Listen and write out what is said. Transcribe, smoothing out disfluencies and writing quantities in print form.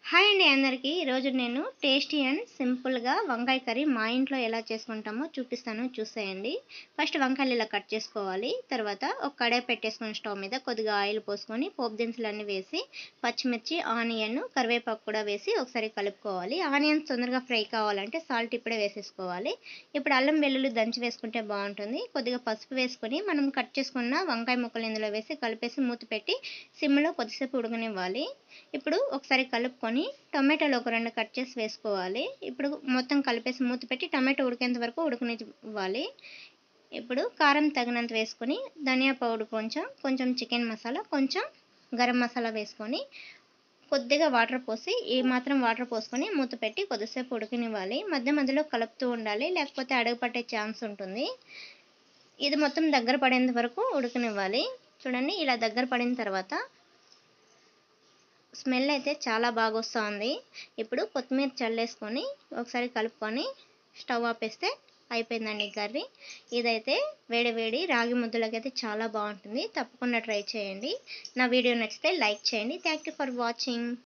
Hi అండి అందరికీ. ఈరోజు నేను టేస్టీ అండ్ సింపుల్‌గా వంకాయ కర్రీ మా ఇంట్లో ఎలా చేసుకుంటామో చూపిస్తాను చూసేయండి. ఫస్ట్ వంకాయలు ఇలా కట్ చేసుకోవాలి. తర్వాత ఒక కడాయి పెట్టేసుకొని స్టవ్ మీద కొద్దిగా ఆయిల్ పోసుకొని పోపు దినుసులన్నీ వేసి పచ్చిమిర్చి, ఆనియన్, కరివేపాకు కూడా వేసి ఒకసారి కలుపుకోవాలి. ఆనియన్స్ తొందరగా ఫ్రై కావాలంటే సాల్ట్ ఇప్పుడే వేసేసుకోవాలి. ఇప్పుడు అల్లం వెల్లుల్లి దంచి వేసుకుంటే బాగుంటుంది. కొద్దిగా పసుపు వేసుకొని మనం కట్ చేసుకున్న వంకాయ ముక్కలు ఇందులో వేసి కలిపేసి మూత పెట్టి సిమ్‌లో కొద్దిసేపు ఉడకనివ్వాలి. ఇప్పుడు ఒకసారి కలుపుకొని టొమాటోలు ఒక 2 కట్ చేసి వేసుకోవాలి. ఇప్పుడు మొత్తం కలిపేసి మూత పెట్టి టమాటో ఉడికేంత వరకు ఉడకనివ్వాలి. ఇప్పుడు కారం తగినంత వేసుకొని ధనియా పౌడర్ కొంచెం చికెన్ మసాలా, కొంచెం గరం మసాలా వేసుకొని కొద్దిగా వాటర్ పోసి మాత్రం వాటర్ పోసుకొని మూత పెట్టి కొద్దిసేపు ఉడకనివ్వాలి. మధ్య మధ్యలో కలుపుతూ ఉండాలి, లేకపోతే అడుగు పట్టే ఛాన్స్ ఉంటుంది. ఇది మొత్తం దగ్గర పడేంత వరకు ఉడకనివ్వాలి. చూడండి, ఇలా దగ్గర పడిన తర్వాత స్మెల్ అయితే చాలా బాగా వస్తుంది. ఇప్పుడు కొత్తిమీర చల్లేసుకొని ఒకసారి కలుపుకొని స్టవ్ ఆపేస్తే అయిపోయిందండి కర్రీ. ఇదైతే వేడి వేడి రాగి ముద్దలకైతే చాలా బాగుంటుంది. తప్పకుండా ట్రై చేయండి. నా వీడియో నచ్చితే లైక్ చేయండి. Thank you for watching.